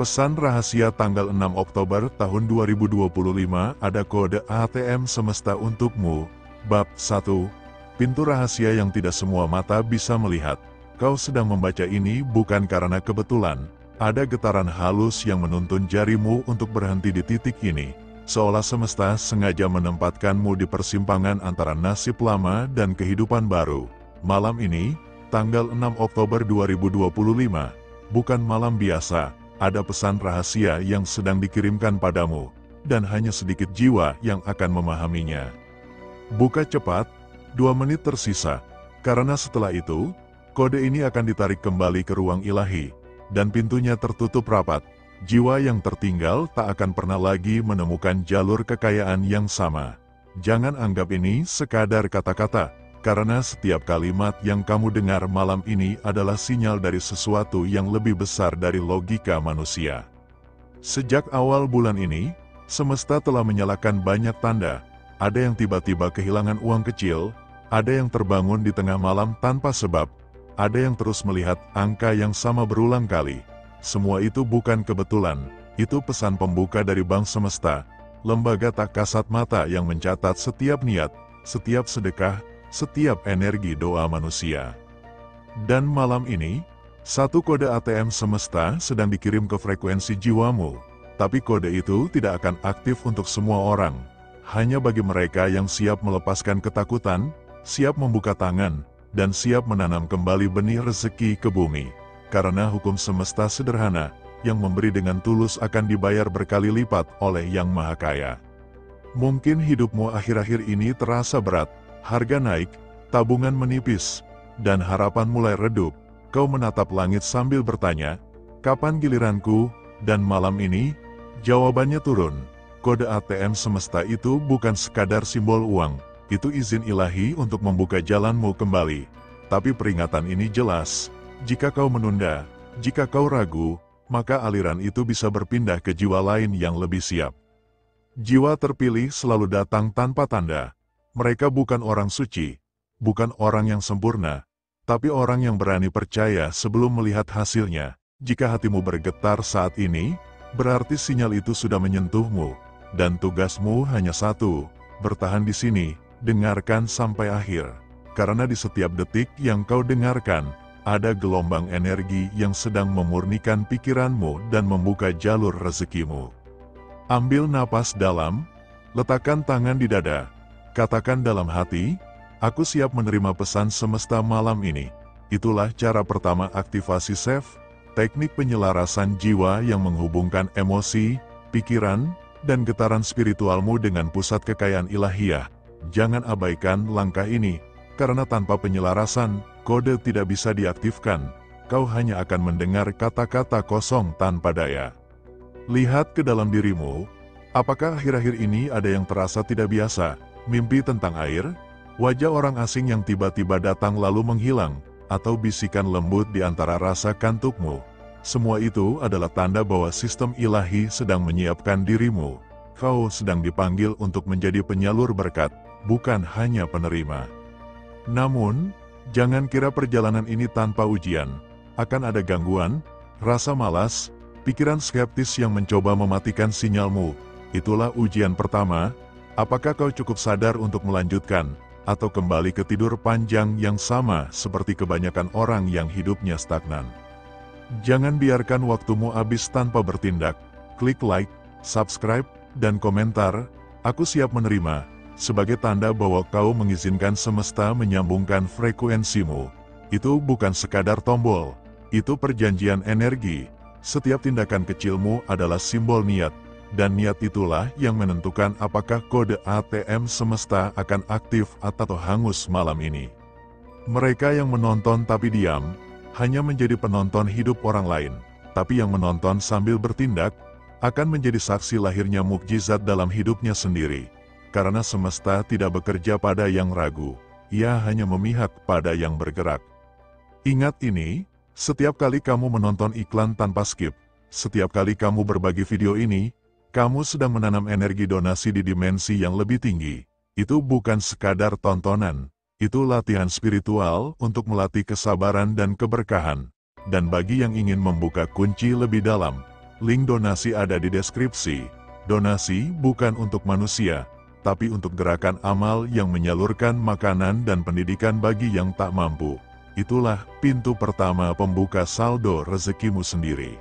Pesan rahasia tanggal 6 Oktober tahun 2025 ada kode ATM semesta untukmu. Bab 1. Pintu rahasia yang tidak semua mata bisa melihat. Kau sedang membaca ini bukan karena kebetulan. Ada getaran halus yang menuntun jarimu untuk berhenti di titik ini. Seolah semesta sengaja menempatkanmu di persimpangan antara nasib lama dan kehidupan baru. Malam ini, tanggal 6 Oktober 2025, bukan malam biasa. Ada pesan rahasia yang sedang dikirimkan padamu, dan hanya sedikit jiwa yang akan memahaminya. Buka cepat, 2 menit tersisa, karena setelah itu, kode ini akan ditarik kembali ke ruang ilahi, dan pintunya tertutup rapat. Jiwa yang tertinggal tak akan pernah lagi menemukan jalur kekayaan yang sama. Jangan anggap ini sekadar kata-kata, karena setiap kalimat yang kamu dengar malam ini adalah sinyal dari sesuatu yang lebih besar dari logika manusia. Sejak awal bulan ini, semesta telah menyalakan banyak tanda. Ada yang tiba-tiba kehilangan uang kecil, ada yang terbangun di tengah malam tanpa sebab, ada yang terus melihat angka yang sama berulang kali. Semua itu bukan kebetulan, itu pesan pembuka dari Bank Semesta, lembaga tak kasat mata yang mencatat setiap niat, setiap sedekah, setiap energi doa manusia. Dan malam ini, satu kode ATM semesta sedang dikirim ke frekuensi jiwamu, tapi kode itu tidak akan aktif untuk semua orang. Hanya bagi mereka yang siap melepaskan ketakutan, siap membuka tangan, dan siap menanam kembali benih rezeki ke bumi. Karena hukum semesta sederhana, yang memberi dengan tulus akan dibayar berkali lipat oleh Yang Maha Kaya. Mungkin hidupmu akhir-akhir ini terasa berat, harga naik, tabungan menipis, dan harapan mulai redup. Kau menatap langit sambil bertanya, kapan giliranku? Dan malam ini, jawabannya turun. Kode ATM semesta itu bukan sekadar simbol uang, itu izin ilahi untuk membuka jalanmu kembali. Tapi peringatan ini jelas, jika kau menunda, jika kau ragu, maka aliran itu bisa berpindah ke jiwa lain yang lebih siap. Jiwa terpilih selalu datang tanpa tanda. Mereka bukan orang suci, bukan orang yang sempurna, tapi orang yang berani percaya sebelum melihat hasilnya. Jika hatimu bergetar saat ini, berarti sinyal itu sudah menyentuhmu, dan tugasmu hanya satu, bertahan di sini, dengarkan sampai akhir. Karena di setiap detik yang kau dengarkan, ada gelombang energi yang sedang memurnikan pikiranmu dan membuka jalur rezekimu. Ambil napas dalam, letakkan tangan di dada. Katakan dalam hati, aku siap menerima pesan semesta malam ini. Itulah cara pertama aktivasi SAFE, teknik penyelarasan jiwa yang menghubungkan emosi, pikiran, dan getaran spiritualmu dengan pusat kekayaan ilahiyah. Jangan abaikan langkah ini, karena tanpa penyelarasan, kode tidak bisa diaktifkan. Kau hanya akan mendengar kata-kata kosong tanpa daya. Lihat ke dalam dirimu, apakah akhir-akhir ini ada yang terasa tidak biasa? Mimpi tentang air, wajah orang asing yang tiba-tiba datang lalu menghilang, atau bisikan lembut di antara rasa kantukmu. Semua itu adalah tanda bahwa sistem ilahi sedang menyiapkan dirimu. Kau sedang dipanggil untuk menjadi penyalur berkat, bukan hanya penerima. Namun, jangan kira perjalanan ini tanpa ujian. Akan ada gangguan, rasa malas, pikiran skeptis yang mencoba mematikan sinyalmu. Itulah ujian pertama. Apakah kau cukup sadar untuk melanjutkan, atau kembali ke tidur panjang yang sama seperti kebanyakan orang yang hidupnya stagnan? Jangan biarkan waktumu habis tanpa bertindak. Klik like, subscribe, dan komentar, aku siap menerima, sebagai tanda bahwa kau mengizinkan semesta menyambungkan frekuensimu. Itu bukan sekadar tombol, itu perjanjian energi. Setiap tindakan kecilmu adalah simbol niat. Dan niat itulah yang menentukan apakah kode ATM semesta akan aktif atau hangus malam ini. Mereka yang menonton tapi diam, hanya menjadi penonton hidup orang lain. Tapi yang menonton sambil bertindak, akan menjadi saksi lahirnya mukjizat dalam hidupnya sendiri. Karena semesta tidak bekerja pada yang ragu, ia hanya memihak pada yang bergerak. Ingat ini, setiap kali kamu menonton iklan tanpa skip, setiap kali kamu berbagi video ini, kamu sedang menanam energi donasi di dimensi yang lebih tinggi. Itu bukan sekadar tontonan, itu latihan spiritual untuk melatih kesabaran dan keberkahan. Dan bagi yang ingin membuka kunci lebih dalam, Link donasi ada di deskripsi. Donasi bukan untuk manusia, tapi untuk gerakan amal yang menyalurkan makanan dan pendidikan bagi yang tak mampu. Itulah pintu pertama pembuka saldo rezekimu sendiri.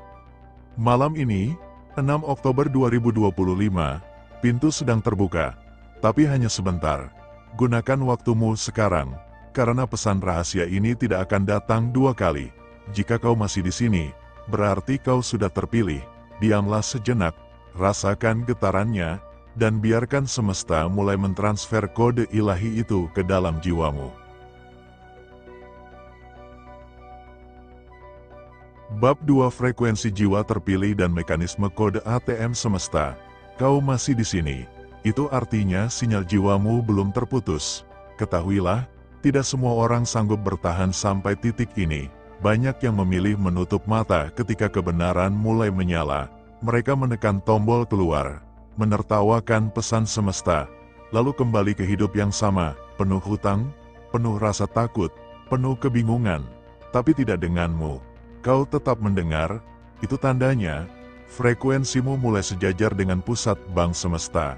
Malam ini, 6 Oktober 2025, pintu sedang terbuka, tapi hanya sebentar. Gunakan waktumu sekarang, karena pesan rahasia ini tidak akan datang 2 kali. Jika kau masih di sini, berarti kau sudah terpilih. Diamlah sejenak, rasakan getarannya, dan biarkan semesta mulai mentransfer kode ilahi itu ke dalam jiwamu. Bab 2 Frekuensi jiwa terpilih dan mekanisme kode ATM semesta. Kau masih di sini. Itu artinya sinyal jiwamu belum terputus. Ketahuilah, tidak semua orang sanggup bertahan sampai titik ini. Banyak yang memilih menutup mata ketika kebenaran mulai menyala. Mereka menekan tombol keluar, menertawakan pesan semesta, lalu kembali ke hidup yang sama, penuh hutang, penuh rasa takut, penuh kebingungan, tapi tidak denganmu. Kau tetap mendengar, itu tandanya, frekuensimu mulai sejajar dengan pusat bank semesta.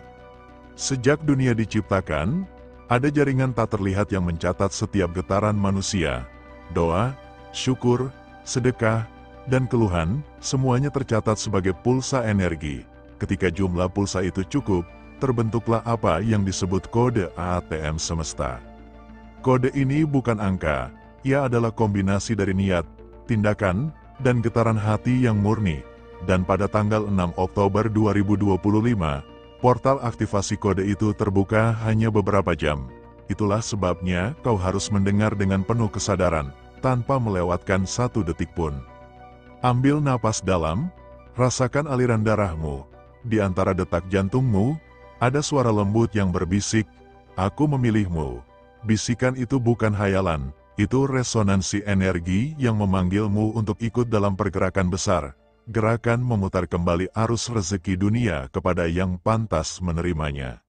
Sejak dunia diciptakan, ada jaringan tak terlihat yang mencatat setiap getaran manusia. Doa, syukur, sedekah, dan keluhan, semuanya tercatat sebagai pulsa energi. Ketika jumlah pulsa itu cukup, terbentuklah apa yang disebut kode ATM semesta. Kode ini bukan angka, ia adalah kombinasi dari niat, tindakan, dan getaran hati yang murni. Dan pada tanggal 6 Oktober 2025, portal aktivasi kode itu terbuka hanya beberapa jam. Itulah sebabnya kau harus mendengar dengan penuh kesadaran, tanpa melewatkan 1 detik pun. Ambil napas dalam, rasakan aliran darahmu. Di antara detak jantungmu, ada suara lembut yang berbisik, "Aku memilihmu." Bisikan itu bukan hayalan, itu resonansi energi yang memanggilmu untuk ikut dalam pergerakan besar. Gerakan memutar kembali arus rezeki dunia kepada yang pantas menerimanya.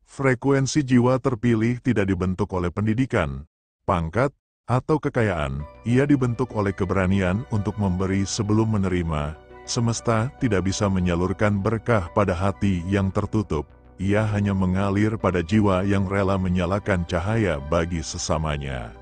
Frekuensi jiwa terpilih tidak dibentuk oleh pendidikan, pangkat, atau kekayaan, ia dibentuk oleh keberanian untuk memberi sebelum menerima. Semesta tidak bisa menyalurkan berkah pada hati yang tertutup, ia hanya mengalir pada jiwa yang rela menyalakan cahaya bagi sesamanya.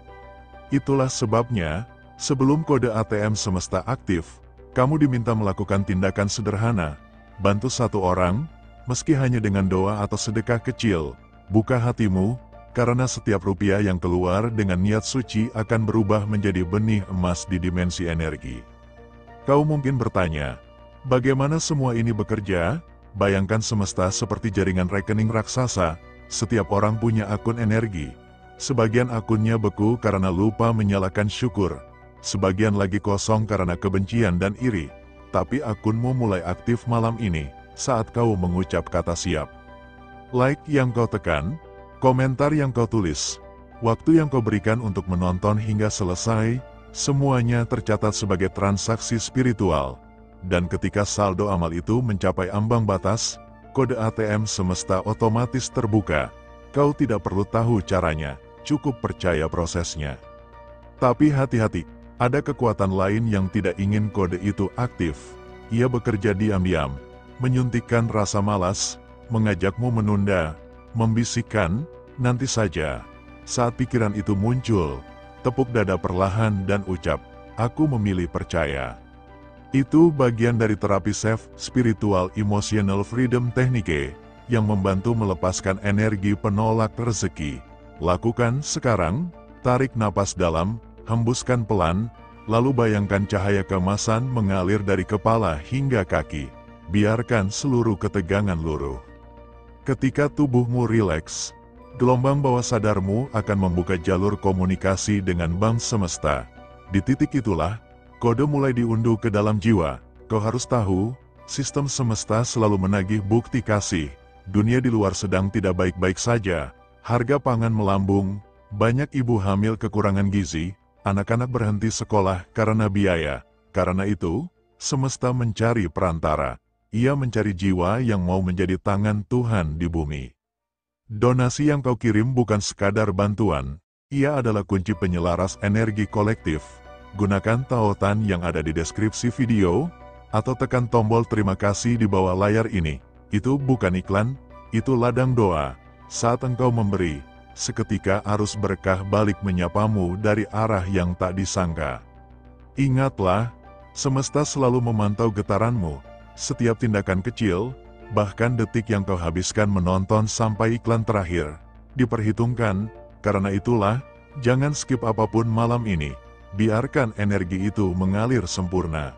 Itulah sebabnya, sebelum kode ATM semesta aktif, kamu diminta melakukan tindakan sederhana, bantu 1 orang, meski hanya dengan doa atau sedekah kecil. Buka hatimu, karena setiap rupiah yang keluar dengan niat suci akan berubah menjadi benih emas di dimensi energi. Kau mungkin bertanya, bagaimana semua ini bekerja? Bayangkan semesta seperti jaringan rekening raksasa, setiap orang punya akun energi. Sebagian akunnya beku karena lupa menyalakan syukur, sebagian lagi kosong karena kebencian dan iri. Tapi akunmu mulai aktif malam ini, saat kau mengucap kata siap. Like yang kau tekan, komentar yang kau tulis, waktu yang kau berikan untuk menonton hingga selesai, semuanya tercatat sebagai transaksi spiritual. Dan ketika saldo amal itu mencapai ambang batas, kode ATM semesta otomatis terbuka. Kau tidak perlu tahu caranya, cukup percaya prosesnya. Tapi hati-hati, ada kekuatan lain yang tidak ingin kode itu aktif. Ia bekerja diam-diam, menyuntikkan rasa malas, mengajakmu menunda, membisikkan, nanti saja. Saat pikiran itu muncul, tepuk dada perlahan dan ucap, "Aku memilih percaya." Itu bagian dari terapi Spiritual Emotional Freedom Technique, yang membantu melepaskan energi penolak rezeki. Lakukan sekarang, tarik napas dalam, hembuskan pelan, lalu bayangkan cahaya keemasan mengalir dari kepala hingga kaki. Biarkan seluruh ketegangan luruh. Ketika tubuhmu rileks, gelombang bawah sadarmu akan membuka jalur komunikasi dengan bank semesta. Di titik itulah, kode mulai diunduh ke dalam jiwa. Kau harus tahu, sistem semesta selalu menagih bukti kasih. Dunia di luar sedang tidak baik-baik saja. Harga pangan melambung, banyak ibu hamil kekurangan gizi, anak-anak berhenti sekolah karena biaya. Karena itu, semesta mencari perantara. Ia mencari jiwa yang mau menjadi tangan Tuhan di bumi. Donasi yang kau kirim bukan sekadar bantuan, ia adalah kunci penyelaras energi kolektif. Gunakan tautan yang ada di deskripsi video, atau tekan tombol terima kasih di bawah layar ini. Itu bukan iklan, itu ladang doa. Saat engkau memberi, seketika arus berkah balik menyapamu dari arah yang tak disangka. Ingatlah, semesta selalu memantau getaranmu, setiap tindakan kecil, bahkan detik yang kau habiskan menonton sampai iklan terakhir, diperhitungkan. Karena itulah, jangan skip apapun malam ini, biarkan energi itu mengalir sempurna.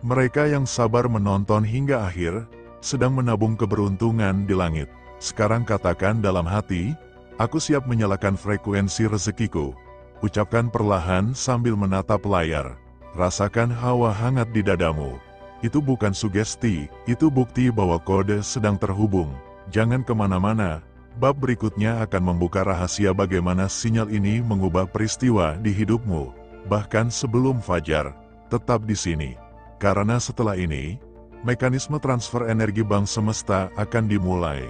Mereka yang sabar menonton hingga akhir, sedang menabung keberuntungan di langit. Sekarang katakan dalam hati, aku siap menyalakan frekuensi rezekiku. Ucapkan perlahan sambil menatap layar. Rasakan hawa hangat di dadamu. Itu bukan sugesti, itu bukti bahwa kode sedang terhubung. Jangan kemana-mana, bab berikutnya akan membuka rahasia bagaimana sinyal ini mengubah peristiwa di hidupmu. Bahkan sebelum fajar, tetap di sini. Karena setelah ini, mekanisme transfer energi bank semesta akan dimulai.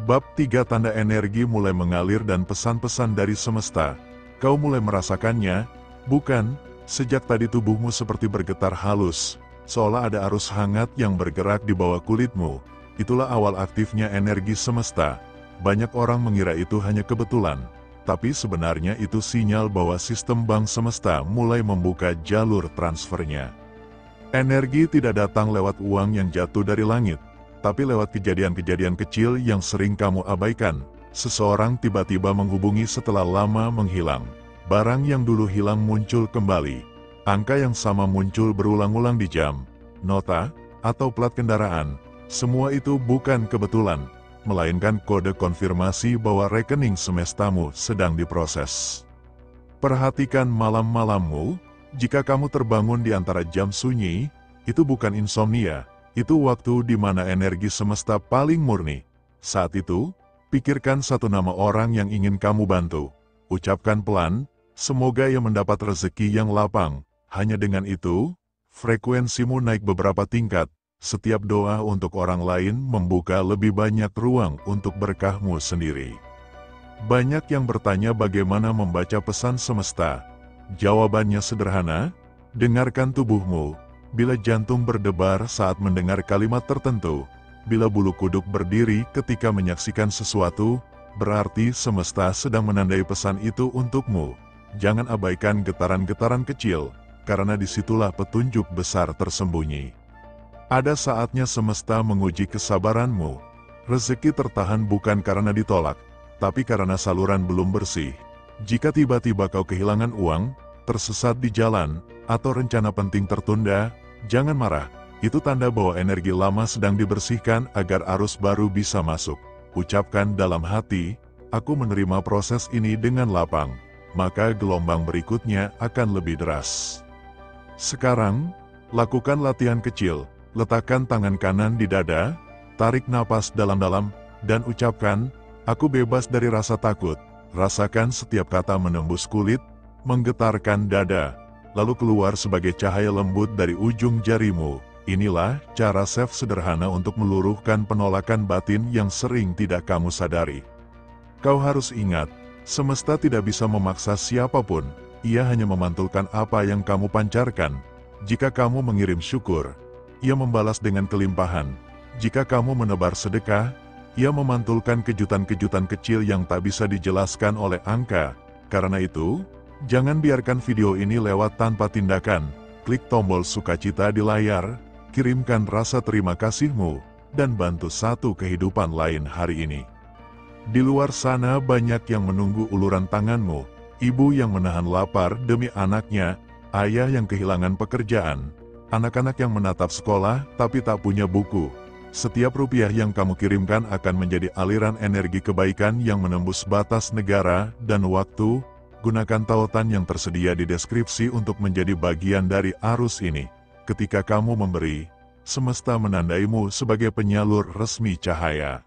Bab 3 tanda energi mulai mengalir dan pesan-pesan dari semesta. Kau mulai merasakannya, bukan? Sejak tadi tubuhmu seperti bergetar halus, seolah ada arus hangat yang bergerak di bawah kulitmu. Itulah awal aktifnya energi semesta. Banyak orang mengira itu hanya kebetulan. Tapi sebenarnya itu sinyal bahwa sistem bank semesta mulai membuka jalur transfernya. Energi tidak datang lewat uang yang jatuh dari langit, tapi lewat kejadian-kejadian kecil yang sering kamu abaikan. Seseorang tiba-tiba menghubungi setelah lama menghilang. Barang yang dulu hilang muncul kembali. Angka yang sama muncul berulang-ulang di jam, nota, atau plat kendaraan. Semua itu bukan kebetulan, melainkan kode konfirmasi bahwa rekening semestamu sedang diproses. Perhatikan malam-malammu, jika kamu terbangun di antara jam sunyi, itu bukan insomnia, itu waktu di mana energi semesta paling murni. Saat itu, pikirkan satu nama orang yang ingin kamu bantu. Ucapkan pelan, semoga ia mendapat rezeki yang lapang. Hanya dengan itu, frekuensimu naik beberapa tingkat. Setiap doa untuk orang lain membuka lebih banyak ruang untuk berkahmu sendiri. Banyak yang bertanya bagaimana membaca pesan semesta. Jawabannya sederhana, dengarkan tubuhmu. Bila jantung berdebar saat mendengar kalimat tertentu, bila bulu kuduk berdiri ketika menyaksikan sesuatu, berarti semesta sedang menandai pesan itu untukmu. Jangan abaikan getaran-getaran kecil, karena disitulah petunjuk besar tersembunyi. Ada saatnya semesta menguji kesabaranmu. Rezeki tertahan bukan karena ditolak, tapi karena saluran belum bersih. Jika tiba-tiba kau kehilangan uang, tersesat di jalan, atau rencana penting tertunda, jangan marah. Itu tanda bahwa energi lama sedang dibersihkan agar arus baru bisa masuk. Ucapkan dalam hati, aku menerima proses ini dengan lapang. Maka gelombang berikutnya akan lebih deras. Sekarang, lakukan latihan kecil. Letakkan tangan kanan di dada, tarik napas dalam-dalam, dan ucapkan, aku bebas dari rasa takut. Rasakan setiap kata menembus kulit, menggetarkan dada, lalu keluar sebagai cahaya lembut dari ujung jarimu. Inilah cara safe sederhana untuk meluruhkan penolakan batin yang sering tidak kamu sadari. Kau harus ingat, semesta tidak bisa memaksa siapapun, ia hanya memantulkan apa yang kamu pancarkan. Jika kamu mengirim syukur, ia membalas dengan kelimpahan. Jika kamu menebar sedekah, ia memantulkan kejutan-kejutan kecil yang tak bisa dijelaskan oleh angka. Karena itu, jangan biarkan video ini lewat tanpa tindakan. Klik tombol sukacita di layar, kirimkan rasa terima kasihmu, dan bantu satu kehidupan lain hari ini. Di luar sana banyak yang menunggu uluran tanganmu, ibu yang menahan lapar demi anaknya, ayah yang kehilangan pekerjaan, anak-anak yang menatap sekolah tapi tak punya buku. Setiap rupiah yang kamu kirimkan akan menjadi aliran energi kebaikan yang menembus batas negara dan waktu. Gunakan tautan yang tersedia di deskripsi untuk menjadi bagian dari arus ini. Ketika kamu memberi, semesta menandaimu sebagai penyalur resmi cahaya.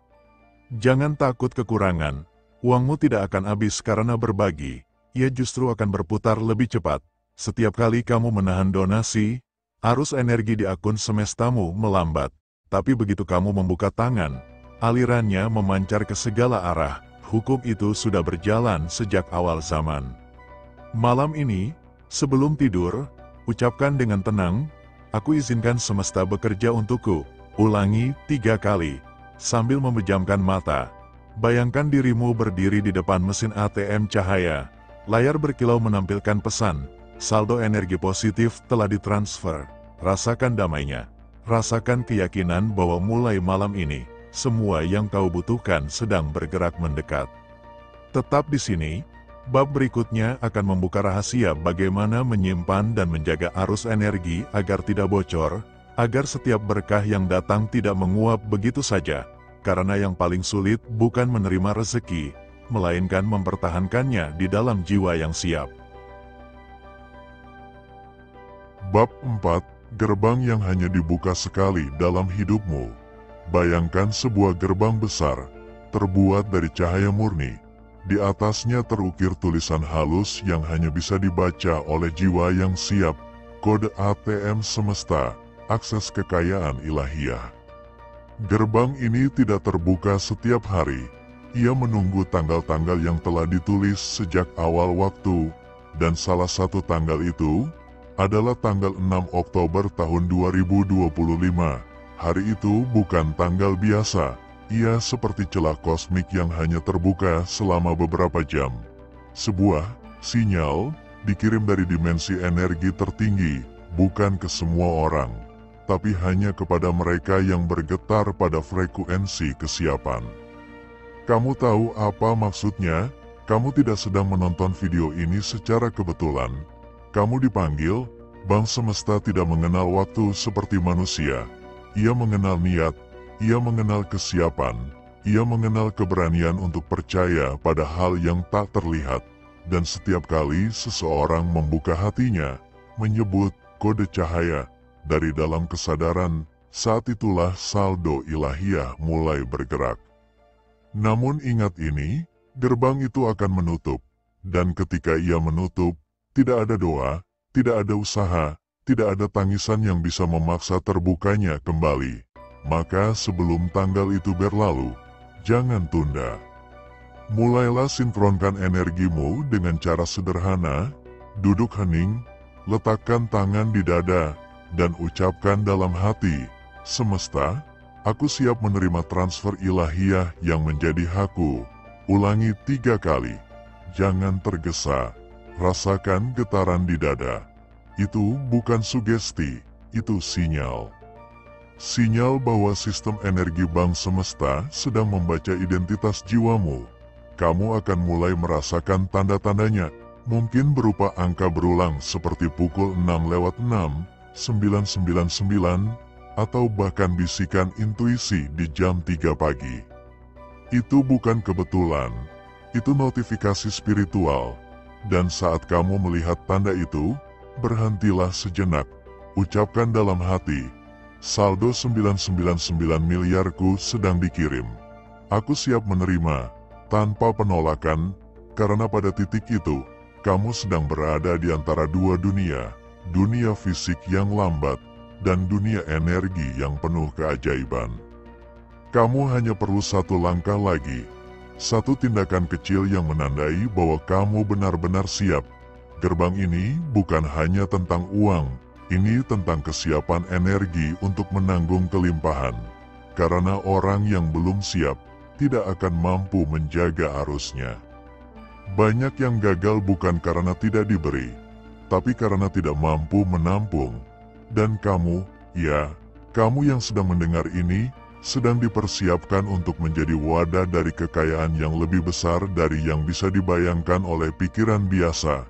Jangan takut kekurangan. Uangmu tidak akan habis karena berbagi. Ia justru akan berputar lebih cepat. Setiap kali kamu menahan donasi, arus energi di akun semestamu melambat. Tapi begitu kamu membuka tangan, alirannya memancar ke segala arah. Hukum itu sudah berjalan sejak awal zaman. Malam ini, Sebelum tidur, ucapkan dengan tenang, "Aku izinkan semesta bekerja untukku." Ulangi 3 kali, sambil memejamkan mata. Bayangkan dirimu berdiri di depan mesin ATM cahaya. Layar berkilau menampilkan pesan, saldo energi positif telah ditransfer. Rasakan damainya. Rasakan keyakinan bahwa mulai malam ini, semua yang kau butuhkan sedang bergerak mendekat. Tetap di sini. Bab berikutnya akan membuka rahasia bagaimana menyimpan dan menjaga arus energi agar tidak bocor, agar setiap berkah yang datang tidak menguap begitu saja, karena yang paling sulit bukan menerima rezeki, melainkan mempertahankannya di dalam jiwa yang siap. Bab 4, gerbang yang hanya dibuka sekali dalam hidupmu. Bayangkan sebuah gerbang besar, terbuat dari cahaya murni. Di atasnya terukir tulisan halus yang hanya bisa dibaca oleh jiwa yang siap, kode ATM semesta, akses kekayaan ilahiyah. Gerbang ini tidak terbuka setiap hari. Ia menunggu tanggal-tanggal yang telah ditulis sejak awal waktu, dan salah satu tanggal itu adalah tanggal 6 Oktober tahun 2025. Hari itu bukan tanggal biasa. Ia seperti celah kosmik yang hanya terbuka selama beberapa jam. Sebuah sinyal dikirim dari dimensi energi tertinggi, bukan ke semua orang, tapi hanya kepada mereka yang bergetar pada frekuensi kesiapan. Kamu tahu apa maksudnya? Kamu tidak sedang menonton video ini secara kebetulan. Kamu dipanggil. Bang Semesta tidak mengenal waktu seperti manusia. Ia mengenal niat. Ia mengenal kesiapan, ia mengenal keberanian untuk percaya pada hal yang tak terlihat, dan setiap kali seseorang membuka hatinya, menyebut kode cahaya dari dalam kesadaran, saat itulah saldo ilahiyah mulai bergerak. Namun ingat ini, gerbang itu akan menutup, dan ketika ia menutup, tidak ada doa, tidak ada usaha, tidak ada tangisan yang bisa memaksa terbukanya kembali. Maka sebelum tanggal itu berlalu, jangan tunda. Mulailah sinkronkan energimu dengan cara sederhana, duduk hening, letakkan tangan di dada, dan ucapkan dalam hati, "Semesta, aku siap menerima transfer ilahiyah yang menjadi hakku." Ulangi 3 kali. Jangan tergesa, rasakan getaran di dada. Itu bukan sugesti, itu sinyal. Sinyal bahwa sistem energi Bang Semesta sedang membaca identitas jiwamu. Kamu akan mulai merasakan tanda-tandanya, mungkin berupa angka berulang seperti pukul 6:06, 999, atau bahkan bisikan intuisi di jam 3 pagi. Itu bukan kebetulan, itu notifikasi spiritual. Dan saat kamu melihat tanda itu, berhentilah sejenak, ucapkan dalam hati, "Saldo 999 miliarku sedang dikirim. Aku siap menerima, tanpa penolakan, karena pada titik itu, kamu sedang berada di antara dua dunia, dunia fisik yang lambat, dan dunia energi yang penuh keajaiban. Kamu hanya perlu satu langkah lagi, satu tindakan kecil yang menandai bahwa kamu benar-benar siap. Gerbang ini bukan hanya tentang uang, ini tentang kesiapan energi untuk menanggung kelimpahan. Karena orang yang belum siap, tidak akan mampu menjaga arusnya. Banyak yang gagal bukan karena tidak diberi, tapi karena tidak mampu menampung. Dan kamu, ya, kamu yang sedang mendengar ini, sedang dipersiapkan untuk menjadi wadah dari kekayaan yang lebih besar dari yang bisa dibayangkan oleh pikiran biasa.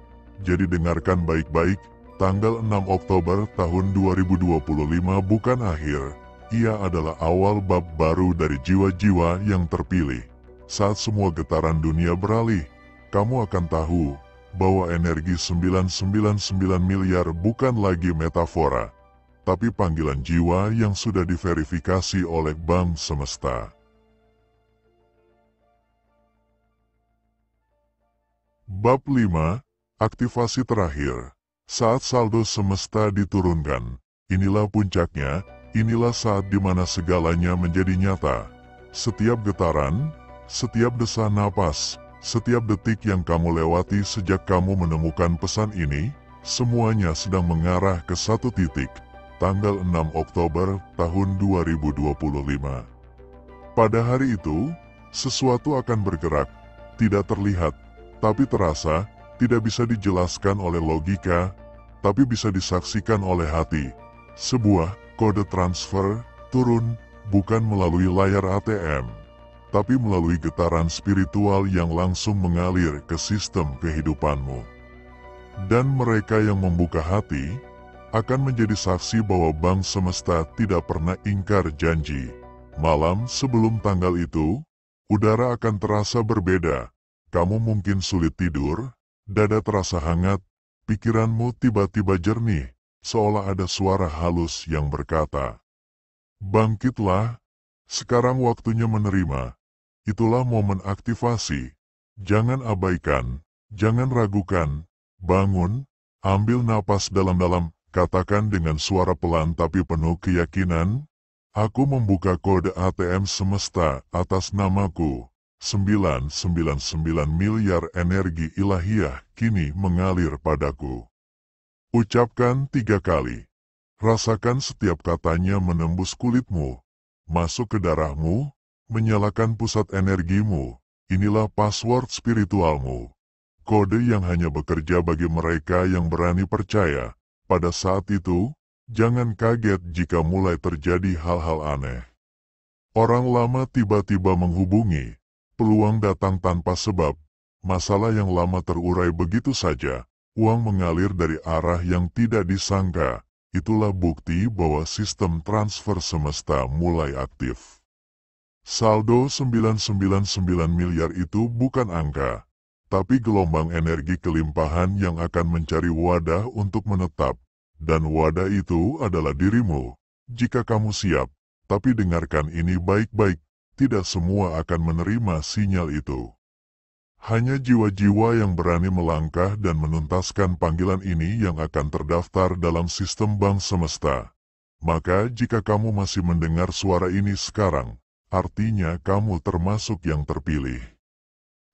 Jadi dengarkan baik-baik. Tanggal 6 Oktober tahun 2025 bukan akhir, ia adalah awal bab baru dari jiwa-jiwa yang terpilih. Saat semua getaran dunia beralih, kamu akan tahu bahwa energi 999 miliar bukan lagi metafora, tapi panggilan jiwa yang sudah diverifikasi oleh Bang Semesta. Bab 5, aktivasi terakhir. Saat saldo semesta diturunkan, inilah puncaknya, inilah saat di mana segalanya menjadi nyata. Setiap getaran, setiap desa napas, setiap detik yang kamu lewati sejak kamu menemukan pesan ini, Semuanya sedang mengarah ke satu titik, tanggal 6 Oktober tahun 2025. Pada hari itu, sesuatu akan bergerak, tidak terlihat, tapi terasa, tidak bisa dijelaskan oleh logika, tapi bisa disaksikan oleh hati. Sebuah kode transfer turun bukan melalui layar ATM, tapi melalui getaran spiritual yang langsung mengalir ke sistem kehidupanmu. Dan mereka yang membuka hati akan menjadi saksi bahwa Bank Semesta tidak pernah ingkar janji. Malam sebelum tanggal itu, udara akan terasa berbeda. Kamu mungkin sulit tidur, dada terasa hangat, pikiranmu tiba-tiba jernih, seolah ada suara halus yang berkata, "Bangkitlah, sekarang waktunya menerima." Itulah momen aktivasi. Jangan abaikan, jangan ragukan. Bangun, ambil napas dalam-dalam, katakan dengan suara pelan tapi penuh keyakinan, "Aku membuka kode ATM semesta atas namaku." 999 miliar energi ilahiyah kini mengalir padaku. Ucapkan 3 kali. Rasakan setiap katanya menembus kulitmu, masuk ke darahmu, menyalakan pusat energimu. Inilah password spiritualmu. Kode yang hanya bekerja bagi mereka yang berani percaya. Pada saat itu, jangan kaget jika mulai terjadi hal-hal aneh. Orang lama tiba-tiba menghubungi, peluang datang tanpa sebab, masalah yang lama terurai begitu saja, uang mengalir dari arah yang tidak disangka. Itulah bukti bahwa sistem transfer semesta mulai aktif. Saldo 999 miliar itu bukan angka, tapi gelombang energi kelimpahan yang akan mencari wadah untuk menetap, dan wadah itu adalah dirimu. Jika kamu siap, tapi dengarkan ini baik-baik, tidak semua akan menerima sinyal itu. Hanya jiwa-jiwa yang berani melangkah dan menuntaskan panggilan ini yang akan terdaftar dalam sistem Bank Semesta. Maka jika kamu masih mendengar suara ini sekarang, artinya kamu termasuk yang terpilih.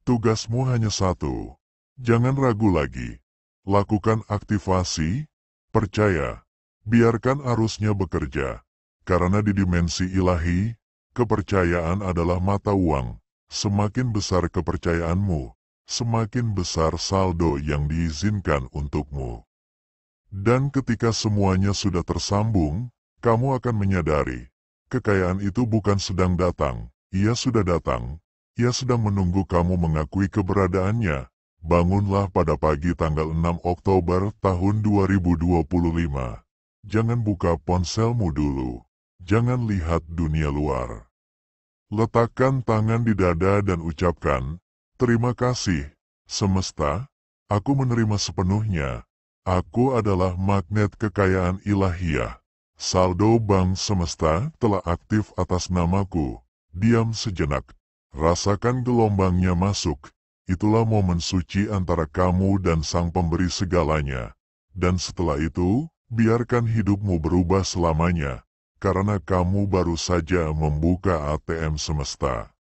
Tugasmu hanya satu. Jangan ragu lagi. Lakukan aktivasi, percaya, biarkan arusnya bekerja. Karena di dimensi ilahi, kepercayaan adalah mata uang. Semakin besar kepercayaanmu, semakin besar saldo yang diizinkan untukmu. Dan ketika semuanya sudah tersambung, kamu akan menyadari, kekayaan itu bukan sedang datang, ia sudah datang. Ia sedang menunggu kamu mengakui keberadaannya. Bangunlah pada pagi tanggal 6 Oktober tahun 2025. Jangan buka ponselmu dulu. Jangan lihat dunia luar. Letakkan tangan di dada dan ucapkan, "Terima kasih, semesta, aku menerima sepenuhnya. Aku adalah magnet kekayaan ilahiyah. Saldo Bank Semesta telah aktif atas namaku." Diam sejenak. Rasakan gelombangnya masuk. Itulah momen suci antara kamu dan Sang Pemberi segalanya. Dan setelah itu, biarkan hidupmu berubah selamanya. Karena kamu baru saja membuka ATM semesta.